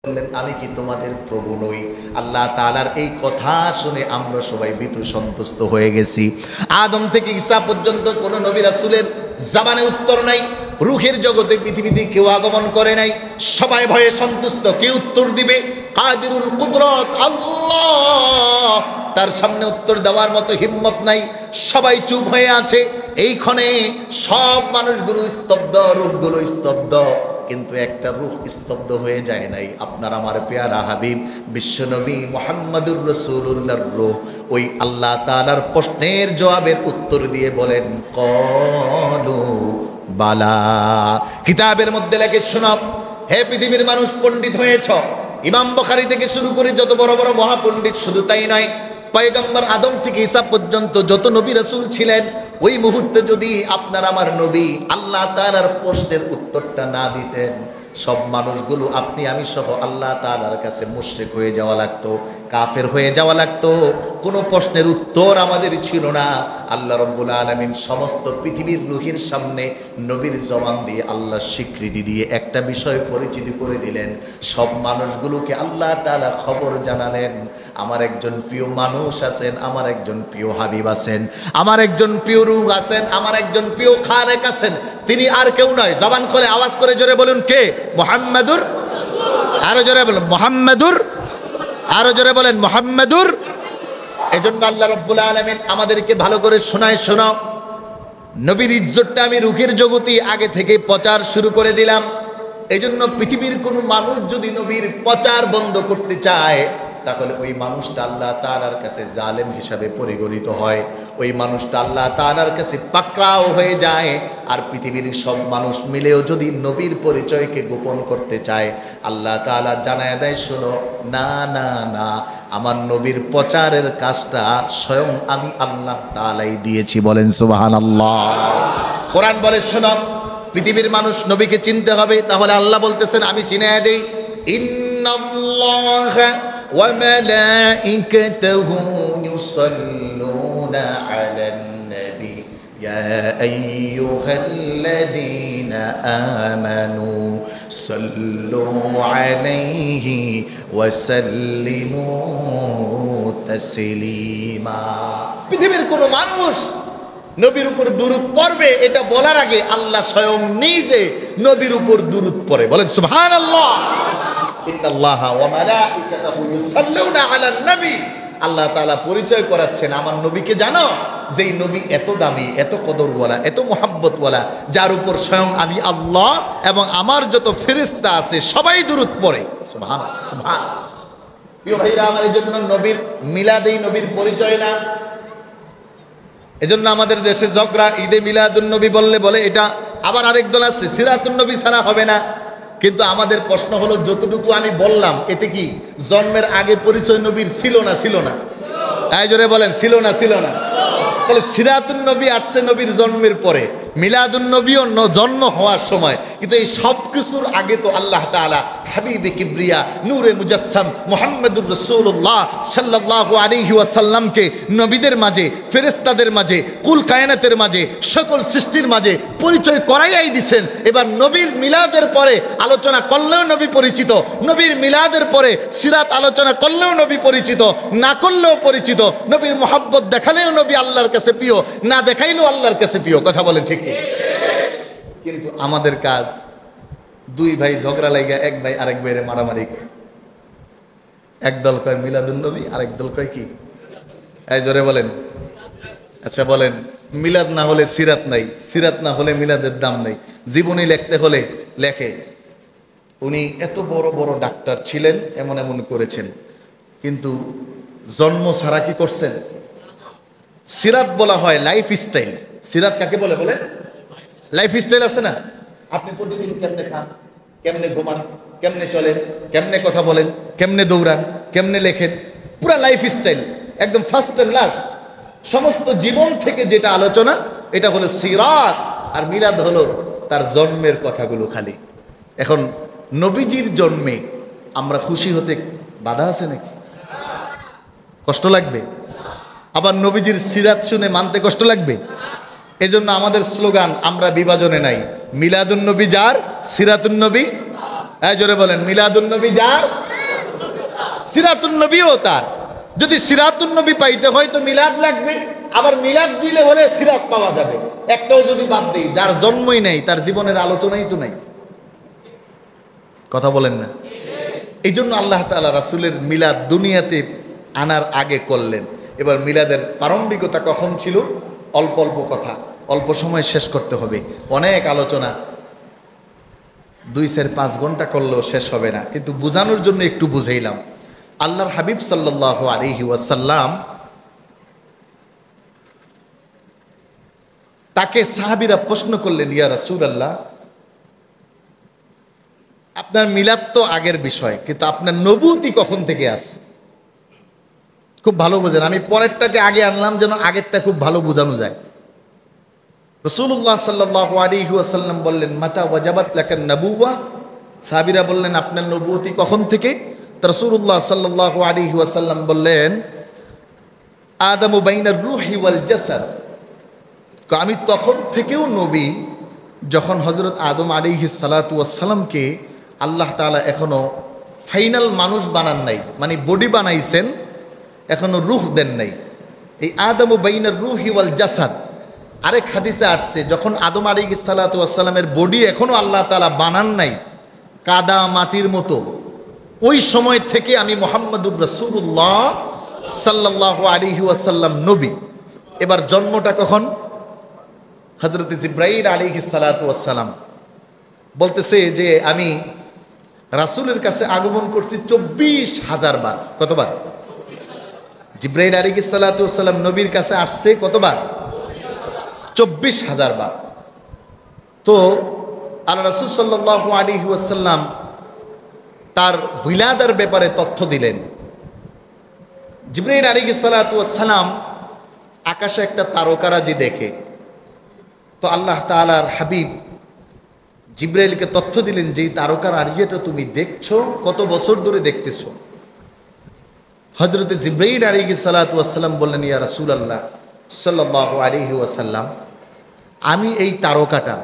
আমি কি তোমাদের প্রভু নই? আল্লাহ তাআলার এই কথা শুনে আমরা সবাই ভীতু সন্তুষ্ট হয়ে গেছি। আদম থেকে ঈসা পর্যন্ত কোন নবী রাসূলের জবানে উত্তর নাই। রূহের জগতে পৃথিবীতে কেউ আগমন করে নাই। সবাই ভয়ে সন্তুষ্ট, কে উত্তর দিবে? কাদিরুল কুদরত আল্লাহ, তার সামনে উত্তর দেওয়ার মতো হিম্মত নাই। সবাই চুপ হয়ে আছে। এইখানে সব মানুষগুলো স্তব্ধ, রূহগুলো স্তব্ধ, কিন্তু একটা রূহ স্তব্ধ হয়ে যায় নাই। আপনার আমার পেয়ারা হাবিব বিশ্বনবী মুহাম্মদুর রাসূলুল্লাহর রূহ ওই আল্লাহ তাআলার প্রশ্নের জবাবের উত্তর দিয়ে বলেন ক্বালু বালা। কিতাবের মধ্যে লেখে, শোনো হে পৃথিবীর মানুষ, পণ্ডিত হয়েছ। ইমাম বুখারী থেকে শুরু করে যত বড় বড় মহাপণ্ডিত, শুধু তাই নয়, পয়গম্বর আদম থেকে ঈসা পর্যন্ত যত নবী রাসূল ছিলেন, ওই মুহূর্তে যদি আপনার আমার নবী আল্লাহ তাআলার প্রশ্নের উত্তরটা না দিতেন, সব মানুষগুলো আপনি আমি সহ আল্লাহ তাআলার কাছে মুশরিক হয়ে যাওয়া লাগতো, কাফের হয়ে যাওয়া লাগতো। কোনো প্রশ্নের উত্তর আমাদের ছিল না। আল্লাহ রাব্বুল আলামিন সমস্ত পৃথিবীর রূহের সামনে নবীর জবান দিয়ে আল্লাহ স্বীকৃতি দিয়ে একটা বিষয় পরিচিতি করে দিলেন। সব মানুষগুলোকে আল্লাহ তাআলা খবর জানালেন, আমার একজন প্রিয় মানুষ আছেন, আমার একজন প্রিয় হাবিব আছেন, আমার একজন প্রিয় রূহ আছেন, আমার একজন প্রিয় খালেক আছেন। তিনি আর কেউ নয়। জবান খুলে আওয়াজ করে জোরে বলুন, কে? মুহাম্মাদুর। আরো জোরে বলুন মুহাম্মাদুর। আরো জোরে বলেন মুহাম্মাদুর। এজন্য আল্লাহ রাব্বুল আলামিন আমাদেরকে ভালো করে শোনায়, শোনাও, নবীর ইজ্জতটা আমি রূহের জগতে আগে থেকে প্রচার শুরু করে দিলাম। এজন্য পৃথিবীর কোনো মানুষ যদি নবীর প্রচার বন্ধ করতে চায়, তাহলে ওই মানুষটা আল্লাহ তাআলার কাছে জালেম হিসাবে পরিগণিত হয়। ওই মানুষটা আল্লাহ তাআলার কাছে পাকড়াও হয়ে যায়। আর পৃথিবীর সব মানুষ মিলেও যদি নবীর পরিচয়কে গোপন করতে চায়, আল্লাহ তাআলা জানায় দেয়, শোনো, না না না, আমার নবীর প্রচারের কাজটা স্বয়ং আমি আল্লাহ তাআলাই দিয়েছি। বলেন সুবহানাল্লাহ। কোরআন বলে, শোনো, পৃথিবীর মানুষ নবীকে চিনতে হবে। তাহলে আল্লাহ বলতেছেন, আমি চিনায়ে দেই, ইন্নাল্লাহা وملائكته يصلون على النبي يا أيها الذين آمنوا صلوا عليه وسلموا تسليما। পৃথিবীর কোন মানুষ নবীর উপর দুরূদ পড়বে এটা বলার আগে আল্লাহ স্বয়ং নিজে নবীর উপর দুরূদ পড়ে। বলেন সুবহানাল্লাহ। ইন্নাল্লাহা ওয়া মালাইকাতাহু ইউসাল্লুনা আলান নবী। আল্লাহ তাআলা পরিচয় করাচ্ছেন, আমার নবীকে জানো, যেই নবী এত দামি, এত কদরওয়ালা, এত মোহাব্বতওয়ালা, যার উপর স্বয়ং আমি আল্লাহ এবং আমার যত ফেরেশতা আছে সবাই দুরূদ পড়ে। সুবহানাল্লাহ, সুবহানাল্লাহ। প্রিয় ভাইরা আমার, এজন্য নবীর মিলাদেই নবীর পরিচয় না। এজন্য আমাদের দেশে ঝগড়া, ঈদে মিলাদুন নবী বললে বলে এটা। আবার আরেক দল আছে, সিরাতুন নবী ছাড়া হবে না। কিন্তু আমাদের প্রশ্ন হলো, যতটুকু আমি বললাম এতে কি জন্মের আগে পরিচয় নবীর ছিল না? ছিল না? তাই জোরে বলেন, ছিল না? ছিল না? তাহলে সিরাতুন নবী আসছে নবীর জন্মের পরে, মিলাদুন নবীও জন্ম হওয়ার সময়। কিন্তু এই সব কিছুর আগে তো আল্লাহ তাআলা হাবিবে কিবরিয়া নূরে মুজাসসাম মুহাম্মদুর রাসূলুল্লাহ সাল্লাল্লাহু আলাইহি ওয়াসাল্লামকে নবীদের মাঝে, ফেরেশতাদের মাঝে, কুল কায়নাতের মাঝে, সকল সৃষ্টির মাঝে পরিচয় করাইয়াই দিছেন। এবার নবীর মিলাদের পরে আলোচনা করলেও নবী পরিচিত, নবীর মিলাদের পরে সিরাত আলোচনা করলেও নবী পরিচিত, না করলেও পরিচিত। নবীর মুহাব্বত দেখালেও নবী আল্লাহর কাছে প্রিয়, না দেখাইলেও আল্লাহর কাছে প্রিয়। কথা বলেন ঠিক? কিন্তু আমাদের কাজ, দুই ভাই ঝগড়া লাগা এক ভাই আরেক ভাইরে মারামারি করে। একদল কয় মিলাদুন নবী, আরেক দল কয় কি? এই জোরে বলেন। আচ্ছা বলেন, মিলাদ না হলে সিরাত নাই, সিরাত না হলে মিলাদের দাম নাই। জীবনী লিখতে হলে লেখে, উনি এত বড় বড় ডাক্তার ছিলেন, এমন এমন করেছেন, কিন্তু জন্ম ছাড়া কি করছেন? সিরাত বলা হয় লাইফ স্টাইল। সিরাত কাকে বলে? বলে লাইফ স্টাইল আছে না? আপনি প্রতিদিন কেমনে খান, কেমনে ঘুমান, কেমনে চলেন, কেমনে কথা বলেন, কেমনে দৌড়ান, কেমনে লেখেন, পুরা লাইফ স্টাইল, একদম ফার্স্ট এন্ড লাস্ট সমস্ত জীবন থেকে যেটা আলোচনা, এটা হলো সিরাত। আর মিলাদ হলো তার জন্মের কথাগুলো খালি। এখন নবীজির জন্মে আমরা খুশি হতে বাধা আছে নাকি? কষ্ট লাগবে? আবার নবীজির সিরাত শুনে মানতে কষ্ট লাগবে? এজন্য আমাদের স্লোগান, আমরা বিভাজনে নাই, মিলাদুন নবী যার, সিরাতুন নবী জোরে বলেন, মিলাদুন নবী যার, সিরাতুন নবীও তার। যদি সিরাতুন নবী পাইতে হয় তো মিলাদ লাগবে, আবার মিলাদ দিলে বলে সিরাত পাওয়া যাবে। একটাও যদি বাদ দেই, যার জন্মই নাই তার জীবনের আলোচনাই তো নাই। কথা বলেন না? এই জন্য আল্লাহ তাআলা রাসূলের মিলাদ দুনিয়াতে আনার আগে করলেন। এবার মিলাদের প্রারম্ভিকতা কখন ছিল? অল্প অল্প কথা, অল্প সময় শেষ করতে হবে। অনেক আলোচনা 2-5 ঘন্টা করলেও শেষ হবে না, কিন্তু বোঝানোর জন্য একটু বুঝাইলাম। আল্লাহর হাবিব সাল্লাল্লাহু আলাইহি ওয়াসাল্লাম, তাকে সাহাবীরা প্রশ্ন করলেন, ইয়া রাসূলুল্লাহ, আপনার মিলাদ তো আগের বিষয়, কিন্তু আপনার নবুয়তি কখন থেকে আসে? খুব ভালো বোঝেন, আমি পরেরটাকে আগে আনলাম যেন আগেরটা খুব ভালো বোঝানো যায়। রাসূলুল্লাহ সাল্লাল্লাহু আলাইহি ওয়াসাল্লাম বললেন, মাতা ওয়াজাবাত লাকান নবুওয়া। সাহাবীরা বললেন, আপনার নবুয়তি কখন থেকে? রাসূলুল্লাহ সাল্লাল্লাহু আলাইহি ওয়াসাল্লাম বললেন, আদামু বাইনার রূহি ওয়াল জাসাদ। আমি তখন থেকেও নবী যখন হযরত আদম আলাইহিস সালাতু ওয়াস সালামকে আল্লাহ তাআলা এখনো ফাইনাল মানুষ বানান নাই, মানে বডি বানাইছেন, এখনো রূহ দেন নাই। এই আদামু বাইনার রূহি ওয়াল জাসাদ, আরেক হাদিসে আসছে, যখন আদম আলাইহিস সালাতু ওয়াস সালামের বডি এখনো আল্লাহ তাআলা বানান নাই, কাদা মাটির মতো, ওই সময় থেকে আমি মুহাম্মদুর রাসূলুল্লাহ সাল্লাল্লাহু আলাইহি ওয়াসাল্লাম নবী। এবার জন্মটা কখন? হযরত জিবরাইল আলাইহিস সালাতু ওয়াস সালাম বলতেছে যে আমি রাসূলের কাছে আগমন করছি 24,000 বার। কতবার? জিবরাইল আলাইহিস সালাতু ওয়াস সালাম নবীর কাছে আসছে কতবার? 24,000 বার। তো আল্লাহ রাসূল সাল্লাল্লাহু আলাইহি ওয়াসাল্লাম তার বিলাদার ব্যাপারে তথ্য দিলেন। জিবরাইল আলাইহিস সালাতু ওয়াস সালাম আকাশে একটা তারকারাজি দেখে, তো আল্লাহ তাআলার হাবিব জিবরাইলকে তথ্য দিলেন যে এই তারকারাজিটা তুমি দেখছো, কত বছর ধরে দেখতেছো? হযরত জিবরাইল আলাইহিস সালাতু ওয়াস সালাম বললেন, ইয়া রাসূলুল্লাহ সাল্লাল্লাহু আলাইহি ওয়াসাল্লাম, আমি এই তারকাটা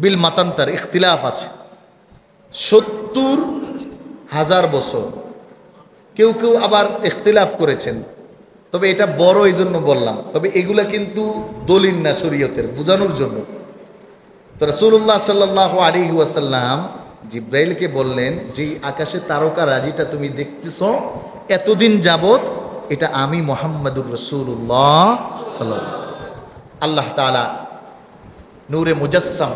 বিল মাতান্তার ইখতিলাফ আছে 70,000 বছর, কেউ কেউ আবার ইখতিলাফ করেছেন, তবে এটা বড় এই জন্য বললাম, তবে এগুলা কিন্তু দলিল না শরীয়তের, বোঝানোর জন্য। তো রাসূলুল্লাহ সাল্লাল্লাহু আলাইহি ওয়াসাল্লাম জিবরাইলকে বললেন যে আকাশে তারকারাজিটা তুমি দেখতেছো এতদিন যাবত, এটা আমি মুহাম্মদুর রাসূলুল্লাহ সাল্লাল্লাহু আলাইহি ওয়াসাল্লাম। আল্লাহ তাআলা নূরে মুজাসসাম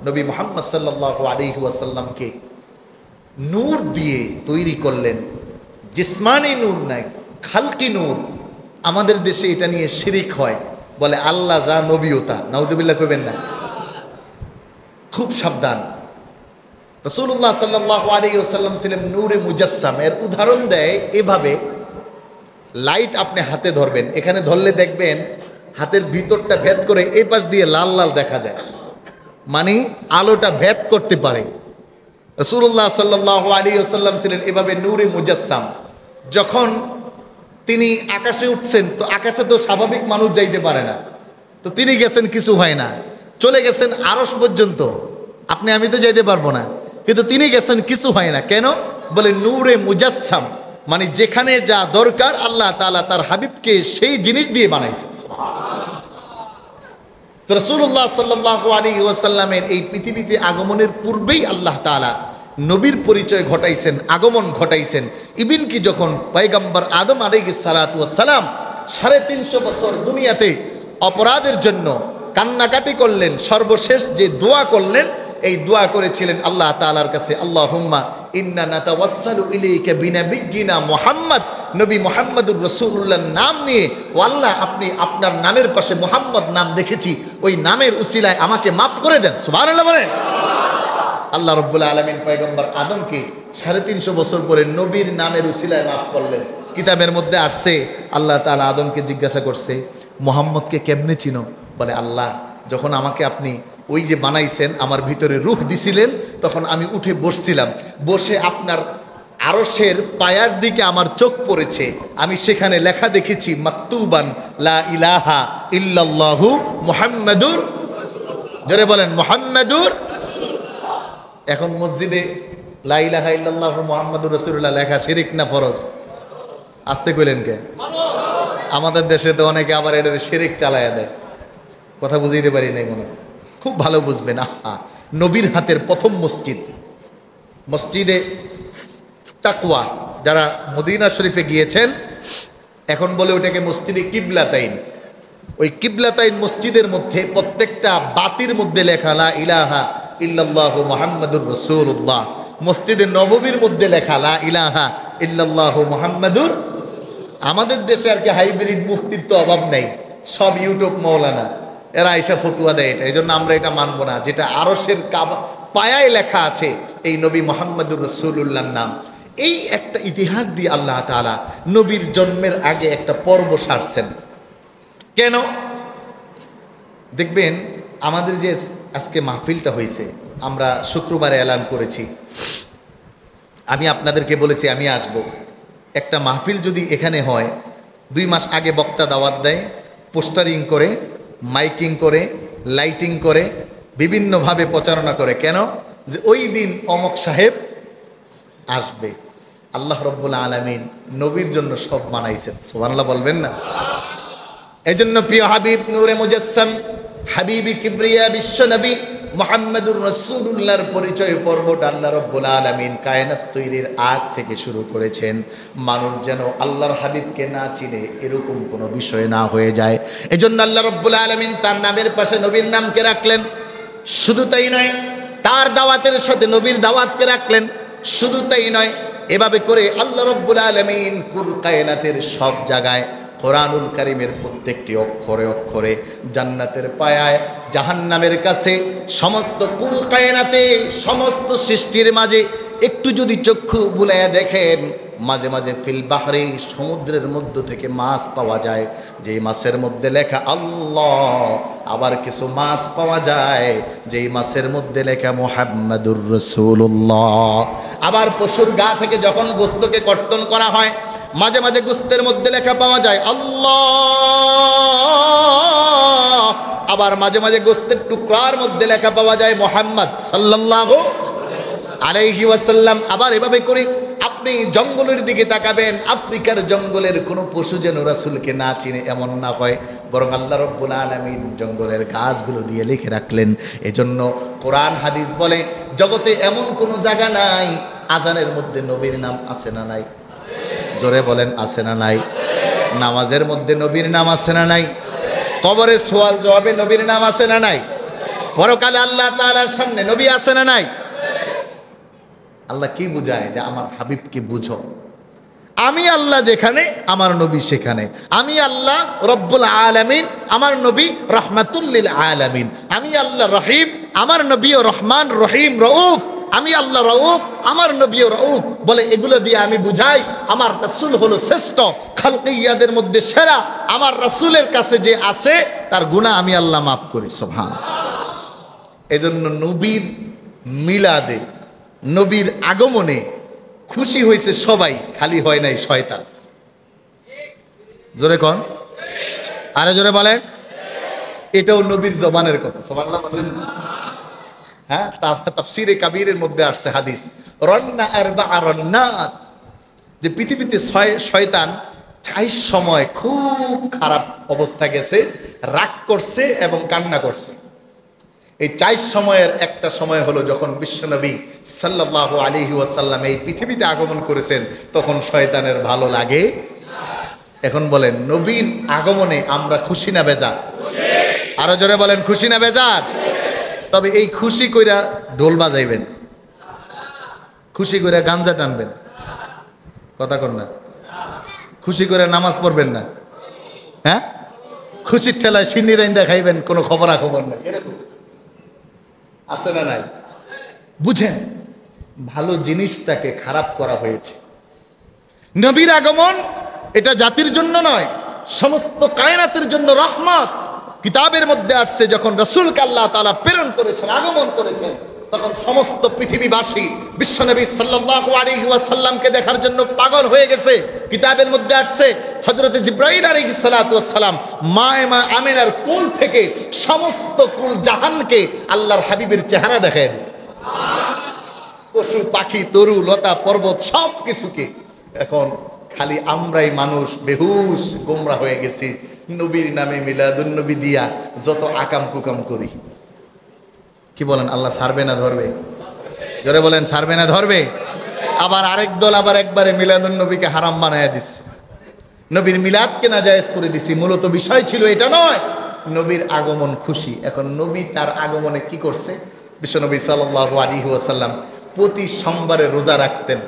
নবী মুহাম্মদ সাল্লাল্লাহু আলাইহি ওয়াসাল্লামকে নূর দিয়ে তৈরি করলেন, জিসমানি নূর নাই, খালকি নূর। আমাদের দেশে এটা নিয়ে শিরিক হয়, বলে আল্লাহ যা নবীও তা, নাউজুবিল্লাহ কইবেন না, খুব সাবধান। রাসূলুল্লাহ সাল্লাল্লাহু আলাইহি ওয়াসাল্লাম ছিলেন নূরে মুজাসসাম। এর উদাহরণ দেয় এভাবে, লাইট আপনি হাতে ধরবেন, এখানে ধরলে দেখবেন হাতের ভিতরটা ভেদ করে এই পাশ দিয়ে লাল লাল দেখা যায়, মানে আলোটা ভেদ করতে পারে। রাসূলুল্লাহ সাল্লাল্লাহু আলাইহি ওয়াসাল্লাম ছিলেন এভাবে নূরে মুজাসসাম। যখন তিনি আকাশে উঠছেন, তো আকাশে তো স্বাভাবিক মানুষ যাইতে পারে না, তো তিনি গেছেন, কিছু হয় না, চলে গেছেন আরশ পর্যন্ত। আপনি আমি তো যাইতে পারবো না, কিন্তু তিনি গেছেন, কিছু হয় না। কেন? বলে নূরে মুজাসসাম, মানে যেখানে যা দরকার আল্লাহ তাআলা তার হাবিবকে সেই জিনিস দিয়ে বানাইছেন। তো রাসূলুল্লাহ সাল্লাল্লাহু আলাইহি ওয়াসাল্লামের এই পৃথিবীতে আগমনের পূর্বেই আল্লাহ তাআলা নবীর পরিচয় ঘটাইছেন, আগমন ঘটাইছেন। ইবিন কি যখন পয়গম্বর আদম আলাইহিস সালাতু ওয়াস সালাম 350 বছর দুনিয়াতে অপরাধের জন্য কান্নাকাটি করলেন, সর্বশেষ যে দোয়া করলেন, এই দোয়া করেছিলেন আল্লাহ তাআলার কাছে, আল্লাহুম্মা ইন্না নাতাওয়াসসালু ইলাইকা বিনাবিয়্যিনা মুহাম্মদ, নবী মুহাম্মদুর রাসূলুল্লাহর নাম নিয়ে, ও আল্লাহ আপনি আপনার নামের পাশে মুহাম্মদ নাম দেখেছি, ওই নামের উসিলায় আমাকে মাফ করে দেন। সুবহানাল্লাহ বলেন। আল্লাহ রাব্বুল আলামিন পয়গম্বর আদমকে 350 বছর পরে নবীর নামের উসিলায় মাফ করলেন। কিতাবের মধ্যে আসছে, আল্লাহ তাআলা আদমকে জিজ্ঞাসা করছে, মুহাম্মদকে কেমনে চিনো? বলে আল্লাহ, যখন আমাকে আপনি ওই যে বানাইছেন, আমার ভিতরে রূহ দিছিলেন, তখন আমি উঠে বসছিলাম, বসে আপনার আরশের পায়ার দিকে আমার চোখ পড়েছে, আমি সেখানে লেখা দেখেছি মাকতুবান লা ইলাহা ইল্লাল্লাহু মুহাম্মাদুর, জোরে বলেন মুহাম্মাদুর। এখন মসজিদে লা ইলাহা ইল্লাল্লাহু মুহাম্মাদুর রাসূলুল্লাহ লেখা শিরক না ফরজ? আসতে কইলেন কে? আমাদের দেশে তো অনেকে আবার এটা শিরক চালায়া দেয়। কথা বুঝাইতে পারি নাই মনে, খুব ভালো বুঝবেন। নবীর হাতের প্রথম মসজিদ, মসজিদে তাকওয়া, যারা মদিনা শরীফে গিয়েছেন এখন বলে ওটাকে মসজিদে কিবলাতাইন। ওই কিবলাতাইন মসজিদের মধ্যে প্রত্যেকটা বাতির মধ্যে লেখা লা ইলাহা ইল্লাল্লাহু মুহাম্মাদুর রাসূলুল্লাহ। মসজিদে নববীর মধ্যে লেখা লা ইলাহা ইল্লাল্লাহু মুহাম্মাদুর। আমাদের দেশে আর কি হাইব্রিড মুফতির তো অভাব নেই, সব ইউটিউব মৌলানা, এরা আইসা ফতুয়া দেয় এটা। এই জন্য আমরা এটা মানবো না, যেটা আরশের পায়ায় লেখা আছে এই নবী মুহাম্মাদুর রাসূলুল্লাহর নাম। এই একটা ইতিহাস দিয়ে আল্লাহ তাআলা নবীর জন্মের আগে একটা পর্ব সারছেন। কেন দেখবেন, আমাদের যে আজকে মাহফিলটা হয়েছে আমরা শুক্রবারে এলান করেছি, আমি আপনাদেরকে বলেছি আমি আসব। একটা মাহফিল যদি এখানে হয় 2 মাস আগে বক্তা দাওয়াত দেয়, পোস্টারিং করে, মাইকিং করে, লাইটিং করে, বিভিন্নভাবে প্রচারণা করে। কেন? যে ওই দিন অমক সাহেব আসবে। আল্লাহ রব্বুল আলামিন নবীর জন্য সব বানাইছেন, সুবহানাল্লাহ বলবেন না? এজন্য প্রিয় হাবিব নূরে মুজাসসাম হাবিবি কিবরিয়া বিশ্ব নবী মুহাম্মাদুর রাসূলুল্লাহর পরিচয় পর্বটা আল্লাহ রব্বুল আলামিন কায়নাত তৈরির আগ থেকে শুরু করেছেন। মানুষ যেন আল্লাহর হাবিবকে না চিনে এরকম কোনো বিষয় না হয়ে যায়। এজন্য আল্লাহ রব্বুল আলামিন তার নামের পাশে নবীর নামকে রাখলেন। শুধু তাই নয়, তার দাওয়াতের সাথে নবীর দাওয়াতকে রাখলেন। শুধু তাই নয়, এভাবে করে আল্লাহ রব্বুল আলামিন কুল কায়নাতের সব জায়গায় কোরআনুল কারীমের প্রত্যেকটি অক্ষরে অক্ষরে, জান্নাতের পায়ায়, জাহান্নামের কাছে, সমস্ত কুল কায়নাতে, সমস্ত সৃষ্টির মাঝে একটু যদি চক্ষু বুলাইয়া দেখেন, মাঝে মাঝে ফিল বাহরে, সমুদ্রের মধ্য থেকে মাছ পাওয়া যায়, যেই মাছের মধ্যে লেখা আল্লাহ। আবার কিছু মাছ পাওয়া যায় যেই মাছের মধ্যে লেখা মুহাম্মাদুর রাসূলুল্লাহ। আবার পশুর গা থেকে যখন গোশতকে কর্তন করা হয়, মাঝে মাঝে গোশতের মধ্যে লেখা পাওয়া যায় আল্লাহ। আবার মাঝে মাঝে গোশতের টুকরার মধ্যে লেখা পাওয়া যায় মুহাম্মদ সাল্লাল্লাহু আলাইহি ওয়াসাল্লাম। আবার এভাবে করে আপনি জঙ্গলের দিকে তাকাবেন, আফ্রিকার জঙ্গলের কোনো পশু যেন রাসূলকে না চিনে এমন না হয়, বরং আল্লাহ রব্বুল আলামিন জঙ্গলের গাছগুলো দিয়ে লিখে রাখলেন। এজন্য কোরআন হাদিস বলে জগতে এমন কোনো জায়গা নাই আজানের মধ্যে নবীর নাম আছে না নাই? জোরে বলেন আছে না নাই? নামাজের মধ্যে নবীর নাম আছে না নাই? কবরে সওয়াল জবাবে নবীর নাম আছে না নাই? পরকালে আল্লাহ তাআলার সামনে নবী আছে না নাই? আল্লাহ কি বুঝায়? যে আমার হাবিবকে বুঝো। আমি আল্লাহ যেখানে, আমার নবী সেখানে। আমি আল্লাহ রব্বুল আলামিন, আমার নবী রাহমাতুল লিল আলামিন। আমি আল্লাহ রহিম, আমার নবীও রহমান রহিম রউফ। আমি আল্লাহ রউফ, আমার নবীও রউফ। বলে এগুলো দিয়ে আমি বুঝাই আমার রাসূল হলো শ্রেষ্ঠ, খালকিয়াদের মধ্যে সেরা। আমার রাসূলের কাছে যে আছে তার গুনাহ আমি আল্লাহ মাফ করি। সুবহানাল্লাহ। এজন্য নবীর মিলাদে, নবীর আগমনে খুশি হয়েছে সবাই, খালি হয় নাই শয়তান। জোরে কোন, আরে জোরে বলেন। এটাও নবীর জবানের কথা। সুবহানাল্লাহ বলেন। হ্যাঁ, তাফসীরে কাবীরের মধ্যে আসছে হাদিস, রন্না আরবা রন্নাত, যে পৃথিবীতে শয়তান ৪ সময় খুব খারাপ অবস্থা গেছে, রাগ করছে এবং কান্না করছে। এই ৪ সময়ের একটা সময় হলো যখন বিশ্বনবী সাল্লাল্লাহু আলাইহি ওয়াসাল্লাম এই পৃথিবীতে আগমন করেছেন, তখন শয়তানের ভালো লাগে। এখন বলেন, নবীর আগমনে আমরা খুশি না বেজার? আরো জোরে বলেন, খুশি না বেজার? তবে এই খুশি কইরা ঢোল বাজাইবেন, খুশি কইরা গাঞ্জা টানবেন, কথা কন না। খুশি করে নামাজ পড়বেন না, হ্যাঁ? খুশির ঠেলায় সিন্নি রাইন্দা খাইবেন, কোনো খবরাখবর নাই, এরকম আছে না নাই? বুঝেন, ভালো জিনিসটাকে খারাপ করা হয়েছে। নবীর আগমন এটা জাতির জন্য নয়, সমস্ত কায়নাতের জন্য রহমত। কিতাবের মধ্যে আসছে যখন রাসূলকে আল্লাহ তাআলা প্রেরণ করেছেন, আগমন করেছেন, তখন সমস্ত পৃথিবীবাসী বিশ্বনবী সাল্লাল্লাহু আলাইহি ওয়াসাল্লামকে দেখার জন্য পাগল হয়ে গেছে। কিতাবের মধ্যে আসছে হযরত জিবরাইল আলাইহিস সালাতু ওয়াস সালাম মা আমিনার কোল থেকে সমস্ত কুল জাহানকে আল্লাহর হাবিবের চেহারা দেখায় দিয়েছে। পশু পাখি তরু লতা পর্বত সব কিছুকে। এখন খালি আমরাই মানুষ বেহুশ গোমরা হয়ে গেছি, নবীর নামে মিলাদুন নবী দিয়া যত আকাম কুকাম করি। কি বলেন, আল্লাহ ছাড়বে না ধরবে? জোরে বলেন, ছাড়বে না ধরবে? আবার আরেক দল আবার একবারে মিলাদুন নবীকে হারাম বানায় দিচ্ছে, নবীর মিলাদকে নাজায়েজ করে দিছি। মূলত বিষয় ছিল এটা নয়, নবীর আগমন খুশি। এখন নবী তার আগমনে কি করছে? বিশ্বনবী সাল্লাল্লাহু আলাইহি ওয়াসাল্লাম প্রতি সোমবারে রোজা রাখতেন।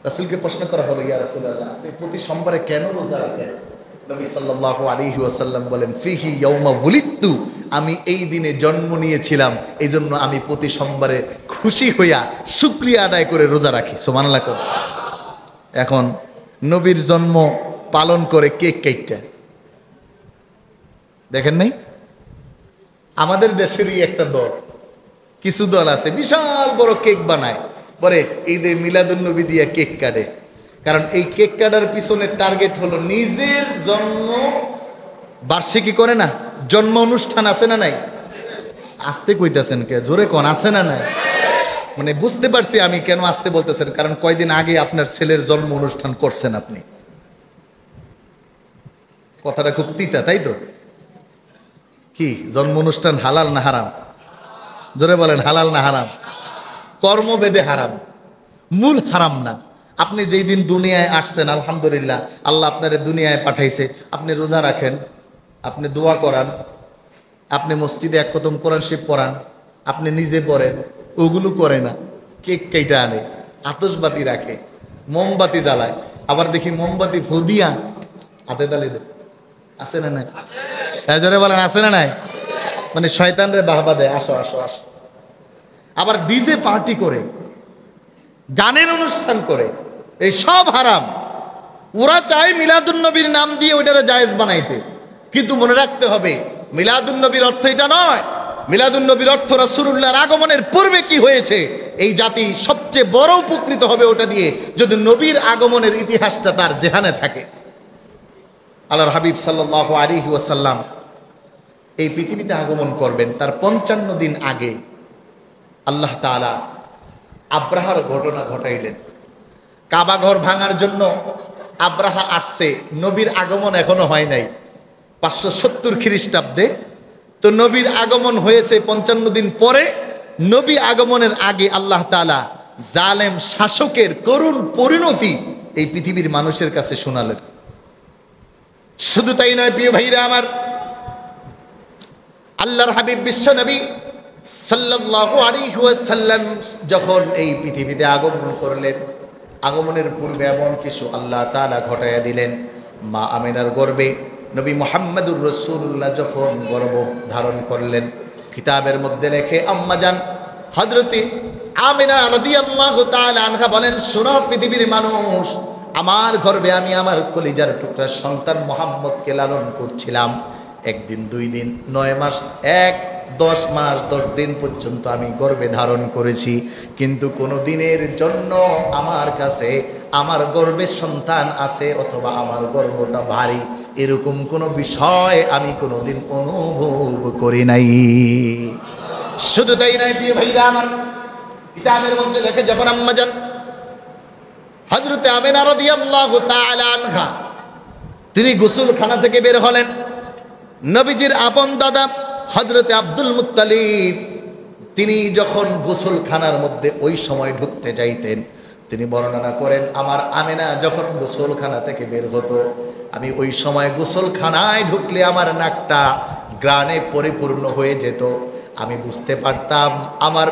রাসূলকে প্রশ্ন করা হলো, ইয়া রাসূলুল্লাহ, আপনি প্রতি সোমবারে কেন রোজা রাখেন? নবী সাল্লাল্লাহু আলাইহি ওয়াসাল্লাম বলেন, ফিহি ইয়াউমা বুলিত্তু, আমি এই দিনে জন্ম নিয়েছিলাম, এই জন্য আমি প্রতি সোমবারে খুশি হইয়া শুকরিয়া আদায় করে রোজা রাখি। সুবহানাল্লাহ। এখন নবীর জন্ম পালন করে কেক কেটে দেখেন নাই? আমাদের দেশেরই একটা দল, কিছু দল আছে বিশাল বড় কেক বানায়, পরে ঈদে মিলাদুন নবী দিয়ে কেক কাটে। কারণ এই কেক কাটার পিছনে টার্গেট হলো নিজের জন্ম বার্ষিকী করে না, জন্ম অনুষ্ঠান আছে না নাই? আসতে কইতেছেন কে? জোরে কোন, আছে না নাই? মানে বুঝতে পারছি আমি কেন আসতে বলতেছেন, কারণ কয়দিন আগে আপনার ছেলের জন্ম অনুষ্ঠান করছেন আপনি। কথাটা খুব তিতা, তাই তো? কি জন্ম অনুষ্ঠান হালাল না হারাম? জোরে বলেন, হালাল না হারাম? কর্মবেদে হারাম, মূল হারাম না। আপনি যেই দিন দুনিয়ায় আসছেন, আলহামদুলিল্লাহ, আল্লাহ আপনারে দুনিয়ায় পাঠাইছে, আপনি রোজা রাখেন, আপনি দোয়া করান, আপনি মসজিদে এক খতম কোরআন শরীফ পড়ান, আপনি নিজে পড়েন, ওগুলো করে না। কেক কেটে আনে, আতশবাতি রাখে, মোমবাতি জ্বালায়, আবার দেখি মোমবাতি ফুদিয়া হাতে তালে দেয়। আছে না নাই? জোরে বলেন, আছে না নাই? মানে শয়তান রে বাহবা দেয়, আসো আসো আসো। আবার ডিজে পার্টি করে, গানের অনুষ্ঠান করে, এই সব হারাম। ওরা চায় মিলাদুন নবীর নাম দিয়ে ওইটারে জায়েজ বানাইতে, কিন্তু মনে রাখতে হবে মিলাদুন নবীর অর্থ এটা নয়। মিলাদুন নবীর অর্থ রাসূলুল্লাহর আগমনের পূর্বে কি হয়েছে, এই জাতি সবচেয়ে বড় উপকৃত হবে ওটা দিয়ে, যদি নবীর আগমনের ইতিহাসটা তার জেহানে থাকে। আল্লাহর হাবিব সাল্লাল্লাহু আলাইহি ওয়াসাল্লাম এই পৃথিবীতে আগমন করবেন, তার 55 দিন আগে আল্লাহ তাআলা আব্রাহার ঘটনা ঘটাইলেন। কাবা ঘর ভাঙার জন্য আব্রাহা আসছে, নবীর আগমন এখনো হয় নাই, 570 খ্রিস্টাব্দে। তো নবীর আগমন হয়েছে 55 দিন পরে। নবী আগমনের আগে আল্লাহ তাআলা জালেম শাসকের করুণ পরিণতি এই পৃথিবীর মানুষের কাছে শোনালেন। শুধু তাই নয় প্রিয় ভাইরা আমার, আল্লাহর হাবিব বিশ্ব নবী সাল্লাল্লাহু আলাইহি ওয়াসাল্লাম যখন এই পৃথিবীতে আগমন করলেন, আগমনের পূর্বে এমন কিছু আল্লাহ তাআলা ঘটাইয়া দিলেন। মা আমিনার গর্ভে নবী মুহাম্মদুর রাসূলুল্লাহ যখন গর্ভ ধারণ করলেন, কিতাবের মধ্যে লেখে আম্মাজান হযরতে আমিনা রাদিয়াল্লাহু তাআলা আনহা বলেন, শোনো পৃথিবীর মানুষ, আমার গর্ভে আমি আমার কলিজার টুকরা সন্তান মুহাম্মদকে লালন করছিলাম। 1 দিন 2 দিন 9 মাস 10 মাস 10 দিন পর্যন্ত আমি গর্ভে ধারণ করেছি, কিন্তু কোনো দিনের জন্য আমার কাছে আমার গর্ভে সন্তান আছে অথবা আমার গর্ভটা ভারী এরকম কোনো বিষয় আমি কোনোদিন অনুভব করি নাই। শুধু তাই নয় প্রিয় ভাইরা আমার, কিতাবের মধ্যে লেখে যখন আম্মাজান হযরতে আমিনা রাদিয়াল্লাহু তাআলা আনহা তিনি গোসলখানা থেকে বের হলেন, নবীজির আপন দাদা হযরতে আব্দুল মুত্তালিব তিনি যখন গোসলখানার মধ্যে ওই সময় ঢুকতে যাইতেন, তিনি বর্ণনা করেন, আমার আমিনা যখন গোসলখানা থেকে বের হতো, আমি ওই সময় গোসলখানায় ঢুকলে আমার নাকটা গ্রাণে পরিপূর্ণ হয়ে যেত। আমি বুঝতে পারতাম আমার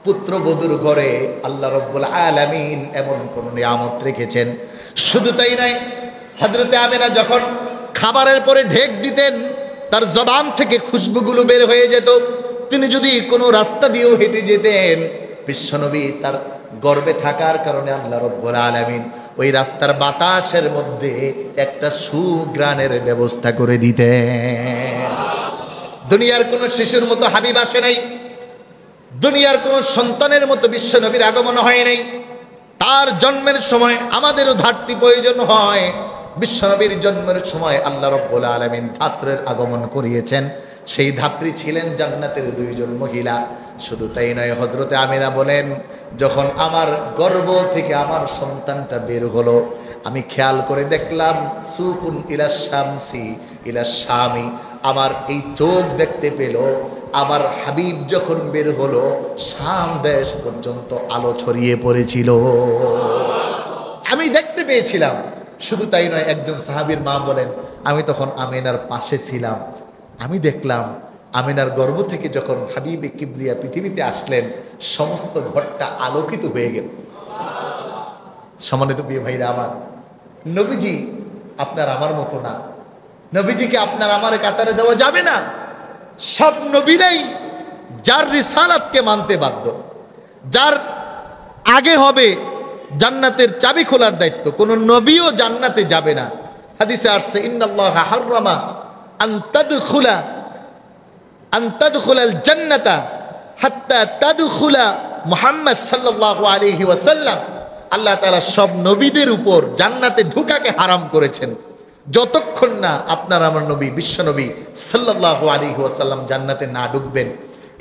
পুত্রবধূর ঘরে আল্লাহ রাব্বুল আলামিন এমন কোন নিয়ামত রেখেছেন। শুধু তাই নয়, হযরতে আমিনা যখন খাবারের পরে ঢেক দিতেন, তার জবান থেকে খুশবুগুলো বের হয়ে যেত। তিনি যদি কোনো রাস্তা দিয়েও হেঁটে যেতেন, বিশ্বনবী তার গর্ভে থাকার কারণে আল্লাহ রাব্বুল আলামিন ওই রাস্তার বাতাসের মধ্যে একটা সুঘ্রাণের ব্যবস্থা করে দিতেন। দুনিয়ার কোনো শিশুর মতো হাবিব আসে নাই, দুনিয়ার কোনো সন্তানের মতো বিশ্বনবীর আগমন হয় নাই। তার জন্মের সময় আমাদেরও ধাত্রী প্রয়োজন হয়। বিশ্বনবীর জন্মের সময় আল্লাহ রাব্বুল আলামিন ধাত্রের আগমন করিয়েছেন। সেই ধাত্রী ছিলেন জান্নাতের 2 জন মহিলা, শুধু তাই নয়, হযরতে আমিনা বলেন, যখন আমার গর্ভ থেকে আমার সন্তানটা বের হলো, আমি খেয়াল করে দেখলাম সুকুন ইলা শামসি ইলা শামি, আমার এই চোখ দেখতে পেল আমার হাবিব যখন বের হলো শাম দেশ পর্যন্ত আলো ছড়িয়ে পড়েছিল, আমি দেখতে পেয়েছিলাম। শুধু তাই নয়, একজন সাহাবীর মা বলেন, আমি তখন আমিনার পাশে ছিলাম, আমি দেখলাম আমিনার গর্ভ থেকে যখন হাবিবে কিবরিয়া পৃথিবীতে আসলেন সমস্ত ঘরটা আলোকিত হয়ে গেল। সম্মানিত প্রিয় ভাইরা আমার, নবীজি আপনার আমার মতো না, নবীজিকে আপনার আমার কাতারে দেওয়া যাবে না। সব নবীরাই যার রিসালাতকে মানতে বাধ্য, যার আগে হবে জান্নাতের চাবি খোলার দায়িত্ব। কোন নবীও জান্নাতে যাবে না। হাদিসে আসছে, ইন্নাল্লাহা হাররামা আন তাদখুলাল জান্নাতা হাত্তা তাদখুলা মুহাম্মদ সাল্লাল্লাহু আলাইহি ওয়াসাল্লাম। আল্লাহ তাআলা সব নবীদের উপর জান্নাতে ঢোকাকে হারাম করেছেন যতক্ষণ না আপনার আমার নবী বিশ্বনবী সাল্লাল্লাহু আলাইহি ওয়াসাল্লাম জান্নাতে না ঢুকবেন।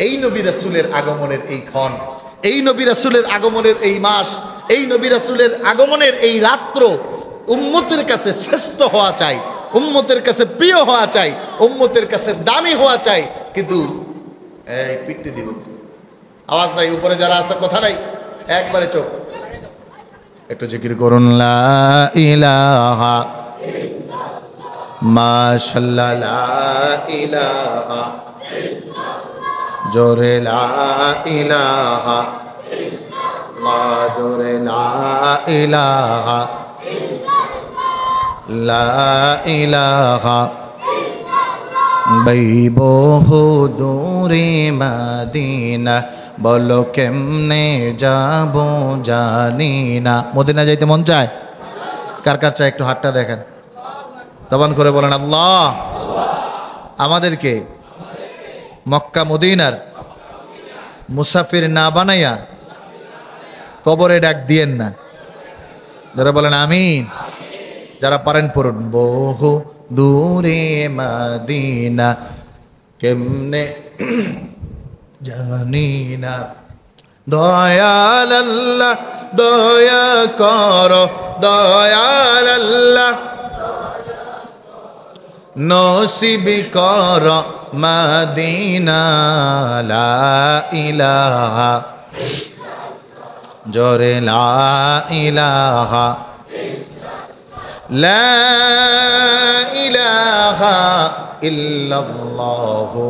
এই নবী রাসূলের আগমনের এই ক্ষণ, এই নবী রাসূলের আগমনের এই মাস, এই নবী রাসূলের আগমনের এই রাত্র উম্মতের কাছে শ্রেষ্ঠ হওয়া চাই, উম্মতের কাছে প্রিয় হওয়া চাই, উম্মতের কাছে দামি হওয়া চাই। কিন্তু এই পিট্টি দিব, আওয়াজ নাই, উপরে যারা আছে কথা নাই, একবারে চোখ, একটু জিকির করুন, লা ইলাহা মাশাআল্লাহ, লা ইলাহা, জোরে লা ইলাহা, মা জোরে লা ইলাহা, লা ইলাহা, বৈবহু দূরে মদিনা, বলো কেমনে যাব জানি না। মদিনা যাইতে মন চায়? কার কার চায় একটু হাতটা দেখেন, তবান করে বলেন আল্লাহ আমাদেরকে মক্কা মদিনার মুসাফির না বানাইয়া কবরে ডাক দিয়েন না। যারা বলেন আমিন, যারা পারেন পড়ুন, বহু দূরে মদিনা কেমনে জানি না, দয়াল আল্লাহ দয়া করো, দয়াল আল্লাহ নসিব করো মদিনা, লা ইলাহা, জোরে লা ইলাহা, লা ইলাহা ইল্লাল্লাহু